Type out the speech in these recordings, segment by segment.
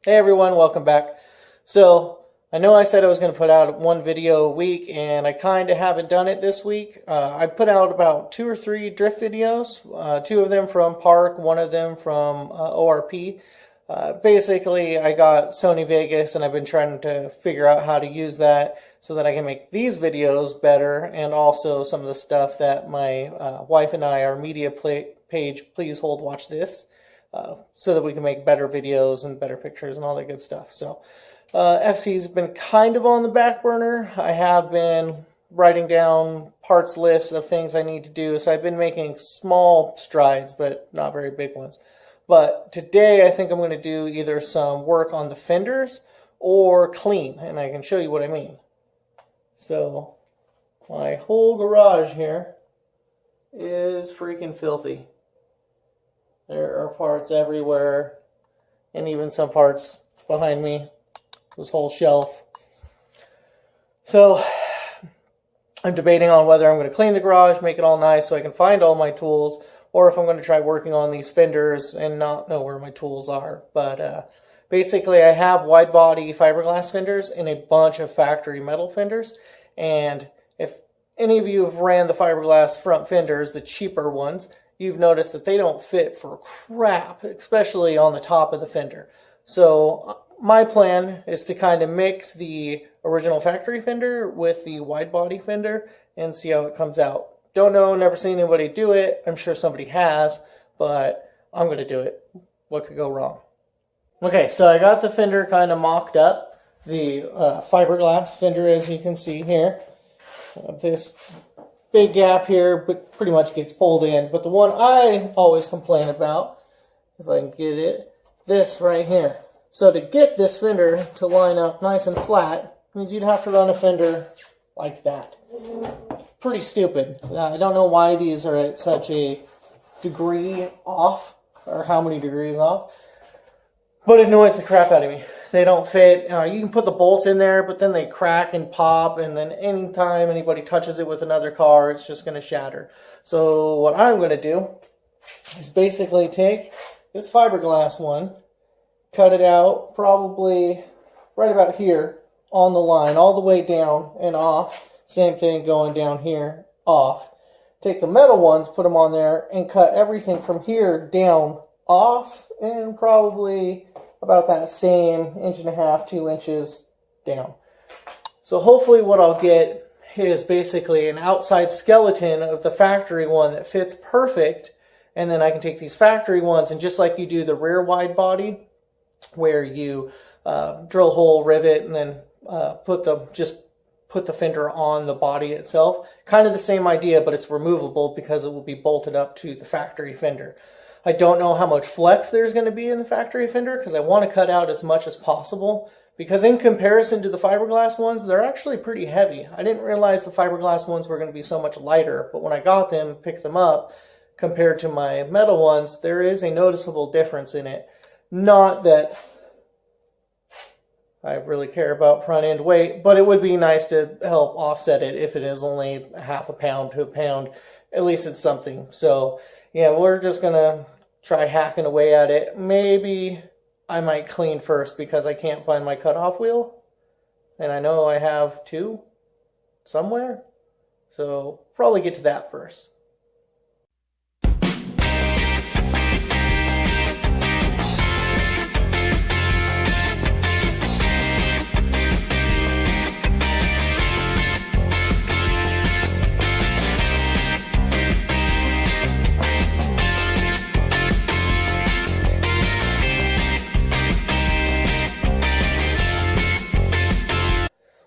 Hey everyone, welcome back. So, I know I said I was going to put out one video a week, and I kind of haven't done it this week. I put out about 2 or 3 drift videos, 2 of them from Park, 1 of them from ORP. Basically, I got Sony Vegas, and I've been trying to figure out how to use that so that I can make these videos better, and also some of the stuff that my wife and I, our media page, please hold, watch this. So that we can make better videos and better pictures and all that good stuff. So FC's been kind of on the back burner. I have been writing down parts lists of things I need to do. So I've been making small strides, but not very big ones. But today I think I'm going to do either some work on the fenders or clean. And I can show you what I mean. So my whole garage here is freaking filthy. There are parts everywhere, and even some parts behind me, this whole shelf. So, I'm debating on whether I'm going to clean the garage, make it all nice so I can find all my tools, or if I'm going to try working on these fenders and not know where my tools are. But basically, I have wide body fiberglass fenders and a bunch of factory metal fenders, and if any of you have ran the fiberglass front fenders, the cheaper ones, you've noticed that they don't fit for crap, especially on the top of the fender. So my plan is to kind of mix the original factory fender with the wide body fender and see how it comes out. Don't know, never seen anybody do it. I'm sure somebody has, but I'm going to do it. What could go wrong? Okay, so I got the fender kind of mocked up. The fiberglass fender, as you can see here. This big gap here, but pretty much gets pulled in. But the one I always complain about, if I can get it, this right here. So to get this fender to line up nice and flat, means you'd have to run a fender like that. Pretty stupid. I don't know why these are at such a degree off, or how many degrees off, but it annoys the crap out of me. They don't fit. You can put the bolts in there, but then they crack and pop, and then anytime anybody touches it with another car, it's just going to shatter. So what I'm going to do is basically take this fiberglass one, cut it out probably right about here on the line, all the way down and off. Same thing going down here, off. Take the metal ones, put them on there, and cut everything from here down, off, and probably about that same 1.5 inches, 2 inches down. So hopefully what I'll get is basically an outside skeleton of the factory one that fits perfect, and then I can take these factory ones, and just like you do the rear wide body, where you drill hole, rivet, and then put the fender on the body itself. Kind of the same idea, but it's removable because it will be bolted up to the factory fender. I don't know how much flex there's going to be in the factory fender because I want to cut out as much as possible, because in comparison to the fiberglass ones, they're actually pretty heavy. I didn't realize the fiberglass ones were going to be so much lighter, but when I got them, picked them up, compared to my metal ones, there is a noticeable difference in it. Not that I really care about front end weight, but it would be nice to help offset it if it is only 0.5 pound to a pound. At least it's something. So yeah, we're just going to try hacking away at it. Maybe I might clean first because I can't find my cutoff wheel. And I know I have 2 somewhere. So probably get to that first.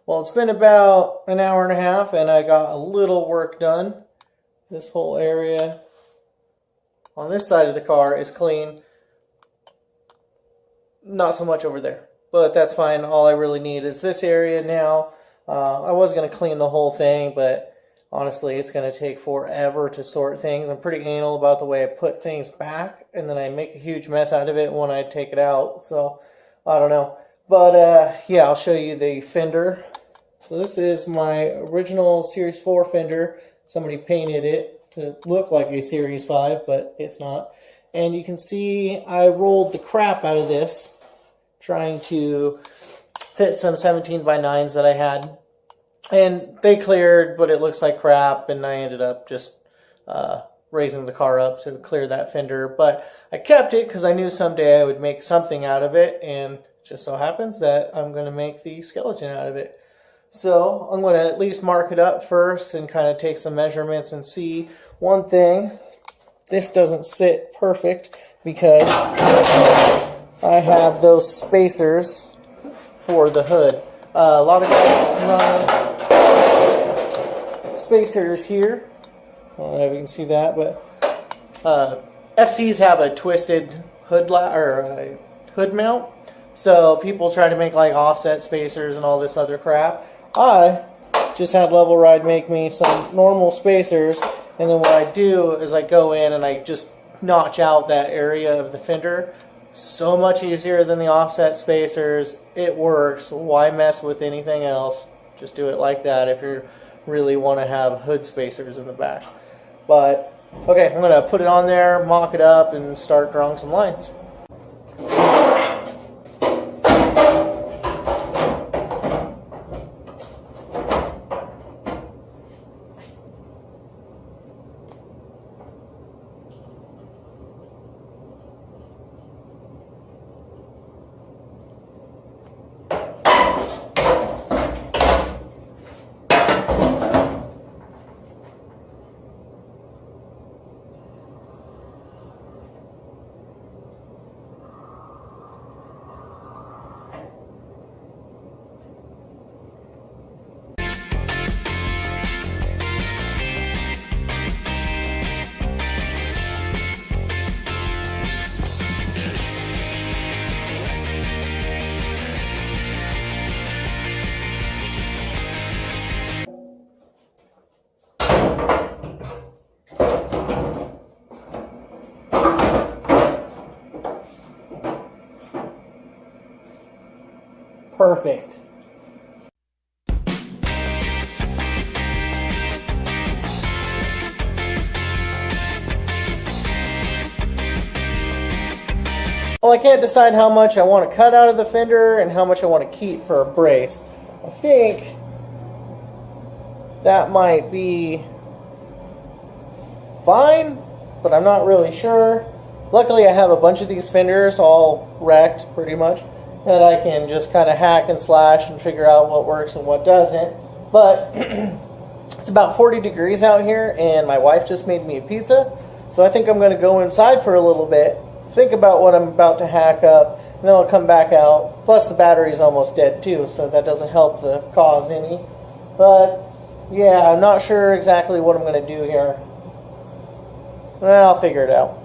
Well, it's been about 1.5 hours and I got a little work done. This whole area on this side of the car is clean. Not so much over there, but that's fine. All I really need is this area now. I was going to clean the whole thing, but honestly, it's going to take forever to sort things. I'm pretty anal about the way I put things back, and then I make a huge mess out of it when I take it out. So, I don't know. But, yeah, I'll show you the fender. So this is my original Series 4 fender. Somebody painted it to look like a Series 5, but it's not. And you can see I rolled the crap out of this trying to fit some 17 by 9s that I had. And they cleared, but it looks like crap, and I ended up just raising the car up to clear that fender. But I kept it because I knew someday I would make something out of it, and it just so happens that I'm going to make the skeleton out of it. So I'm going to at least mark it up first and kind of take some measurements and see. One thing, this doesn't sit perfect because I have those spacers for the hood. A lot of guys run spacers here. I don't know if you can see that, but FCs have a twisted hood hood mount. So people try to make like offset spacers and all this other crap. I just had Level Ride make me some normal spacers, and then what I do is I go in and I just notch out that area of the fender. So much easier than the offset spacers. It works. Why mess with anything else? Just do it like that if you really want to have hood spacers in the back. But okay, I'm going to put it on there, mock it up, and start drawing some lines. Perfect. Well, I can't decide how much I want to cut out of the fender and how much I want to keep for a brace. I think that might be fine, but I'm not really sure. Luckily, I have a bunch of these fenders all wrecked pretty much, that I can just kind of hack and slash and figure out what works and what doesn't. But it's about 40 degrees out here, and my wife just made me a pizza, so I think I'm going to go inside for a little bit, think about what I'm about to hack up, and then I'll come back out. Plus the battery's almost dead too, so that doesn't help the cause any. But yeah, I'm not sure exactly what I'm going to do here. Well, I'll figure it out.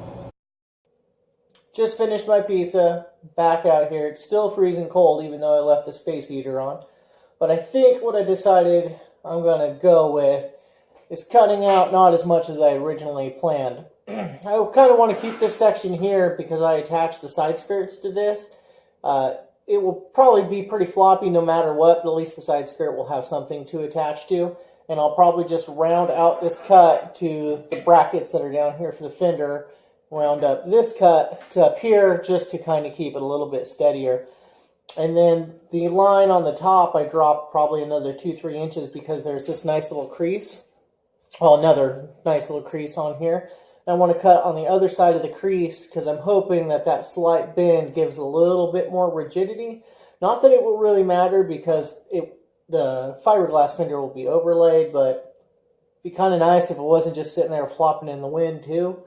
Just finished my pizza, back out here. It's still freezing cold even though I left the space heater on. But I think what I decided I'm going to go with is cutting out not as much as I originally planned. I kind of want to keep this section here because I attached the side skirts to this. It will probably be pretty floppy no matter what, but at least the side skirt will have something to attach to. And I'll probably just round out this cut to the brackets that are down here for the fender. Round up this cut to up here just to kind of keep it a little bit steadier. And then the line on the top, I dropped probably another 2-3 inches because there's this nice little crease. Oh, another nice little crease on here. I want to cut on the other side of the crease because I'm hoping that that slight bend gives a little bit more rigidity. Not that it will really matter because the fiberglass fender will be overlaid, but it'd be kind of nice if it wasn't just sitting there flopping in the wind too.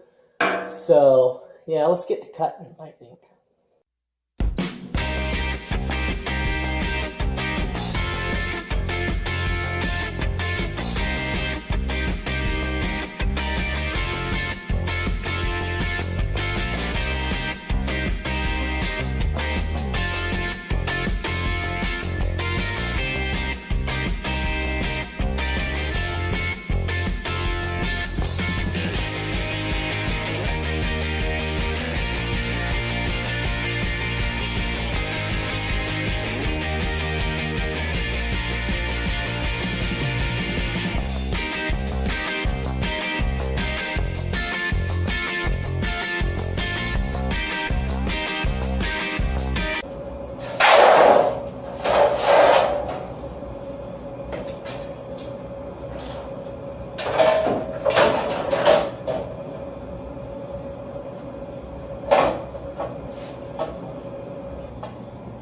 So, yeah, let's get to cutting, I think.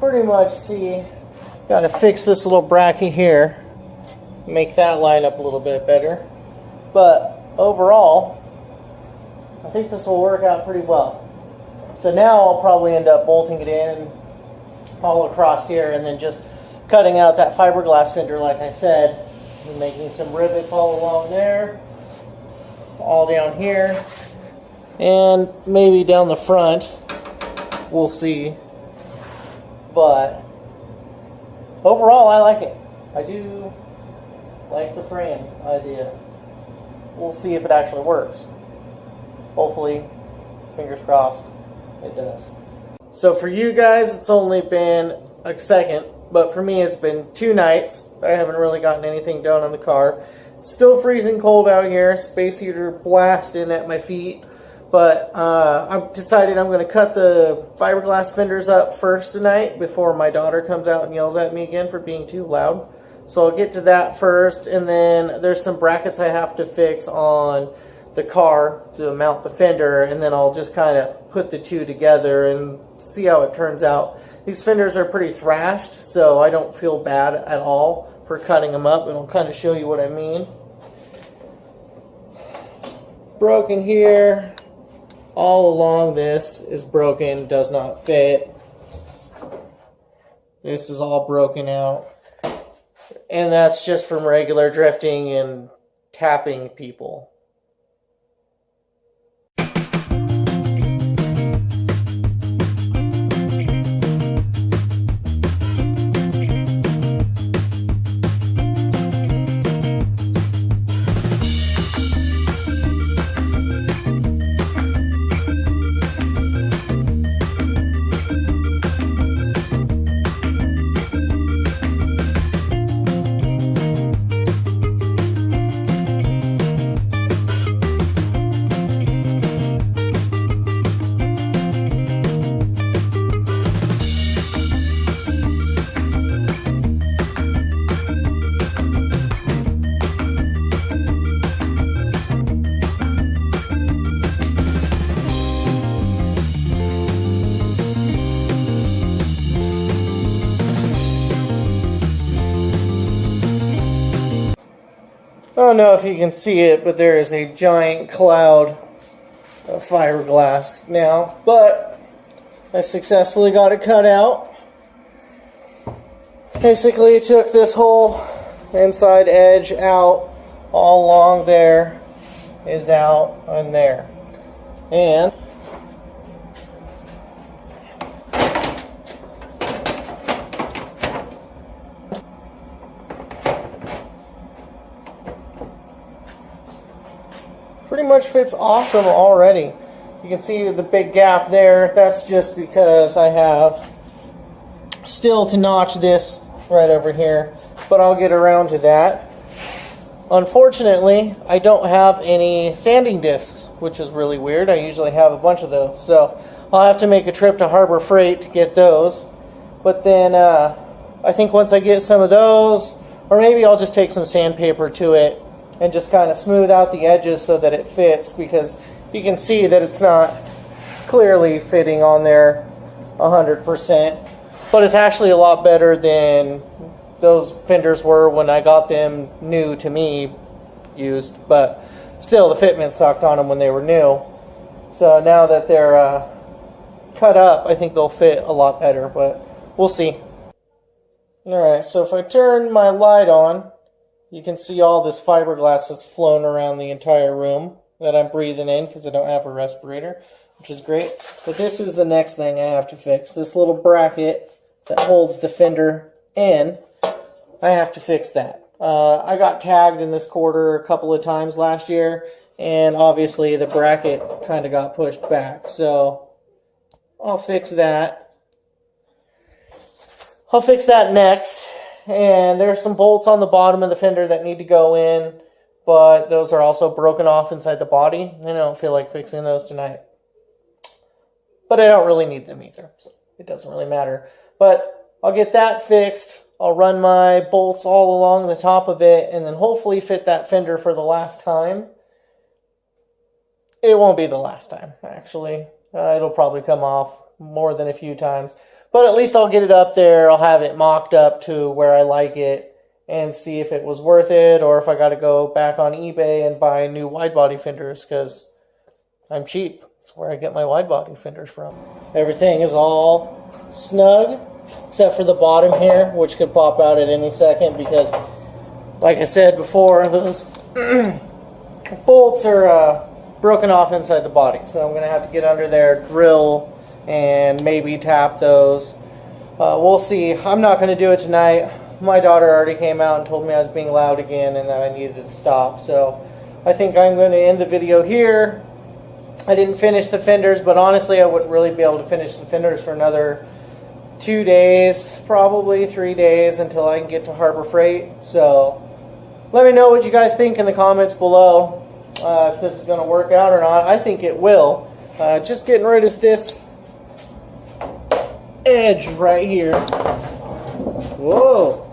pretty much see, got to fix this little bracket here, make that line up a little bit better. But overall, I think this will work out pretty well. So now I'll probably end up bolting it in all across here and then just cutting out that fiberglass fender like I said, and making some rivets all along there, all down here, and maybe down the front. We'll see. But overall, I like it. I do like the frame idea. We'll see if it actually works. Hopefully, fingers crossed, it does. So for you guys, it's only been a second, but for me, it's been 2 nights. I haven't really gotten anything done on the car. It's still freezing cold out here. Space heater blasting at my feet. But I've decided I'm going to cut the fiberglass fenders up first tonight before my daughter comes out and yells at me again for being too loud. So I'll get to that first, and then there's some brackets I have to fix on the car to mount the fender, and then I'll just kind of put the two together and see how it turns out. These fenders are pretty thrashed, so I don't feel bad at all for cutting them up, and I'll kind of show you what I mean. Broken here. All along this is broken, does not fit. This is all broken out. And that's just from regular drifting and tapping people. I don't know if you can see it, but there is a giant cloud of fiberglass now. But I successfully got it cut out. Basically, it took this whole inside edge out. All along there is out and there. And pretty much fits awesome already. You can see the big gap there. That's just because I have still to notch this right over here, but I'll get around to that. Unfortunately, I don't have any sanding discs, which is really weird. I usually have a bunch of those, so I'll have to make a trip to Harbor Freight to get those. But then I think once I get some of those, or maybe I'll just take some sandpaper to it and just kind of smooth out the edges so that it fits, because you can see that it's not clearly fitting on there 100%, but it's actually a lot better than those fenders were when I got them new to me, used, but still the fitment sucked on them when they were new. So now that they're cut up, I think they'll fit a lot better, but we'll see. Alright, so if I turn my light on, you can see all this fiberglass that's flown around the entire room that I'm breathing in because I don't have a respirator, which is great. But this is the next thing I have to fix. This little bracket that holds the fender in, I have to fix that. I got tagged in this quarter a couple of times last year, and obviously the bracket kind of got pushed back. So I'll fix that. I'll fix that next. And there's some bolts on the bottom of the fender that need to go in, but those are also broken off inside the body, and I don't feel like fixing those tonight. But I don't really need them either, so it doesn't really matter. But I'll get that fixed. I'll run my bolts all along the top of it, and then hopefully fit that fender for the last time. It won't be the last time, actually. It'll probably come off more than a few times. But at least I'll get it up there. I'll have it mocked up to where I like it and see if it was worth it or if I got to go back on eBay and buy new wide body fenders because I'm cheap. That's where I get my wide body fenders from. Everything is all snug except for the bottom here, which could pop out at any second because, like I said before, those bolts are broken off inside the body. So I'm going to have to get under there, drill, and maybe tap those. We'll see. I'm not going to do it tonight. My daughter already came out and told me I was being loud again and that I needed to stop. So I think I'm going to end the video here. I didn't finish the fenders, but honestly I wouldn't really be able to finish the fenders for another 2 days, probably 3 days until I can get to Harbor Freight. So let me know what you guys think in the comments below, if this is going to work out or not. I think it will. Just getting rid of this edge right here. Whoa.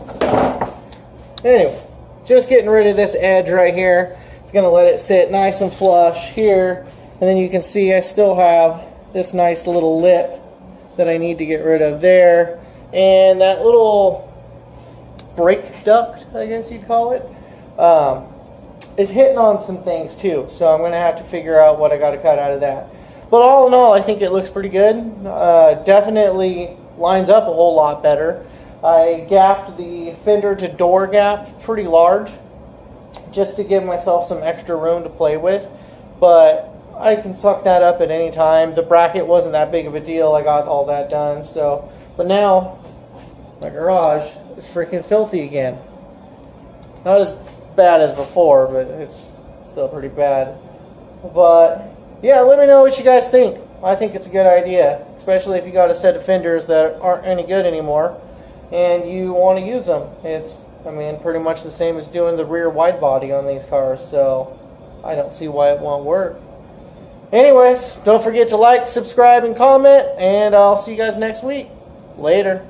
Anyway, just getting rid of this edge right here. It's going to let it sit nice and flush here. And then you can see I still have this nice little lip that I need to get rid of there. And that little brake duct, I guess you'd call it, is hitting on some things too. So I'm going to have to figure out what I got to cut out of that. But all in all, I think it looks pretty good. Definitely lines up a whole lot better. I gapped the fender to door gap pretty large just to give myself some extra room to play with. But I can suck that up at any time. The bracket wasn't that big of a deal. I got all that done. So, but now my garage is freaking filthy again. Not as bad as before, but it's still pretty bad. But yeah, let me know what you guys think. I think it's a good idea, especially if you got a set of fenders that aren't any good anymore and you want to use them. It's, I mean, pretty much the same as doing the rear wide body on these cars, so I don't see why it won't work. Anyways, don't forget to like, subscribe, and comment, and I'll see you guys next week. Later.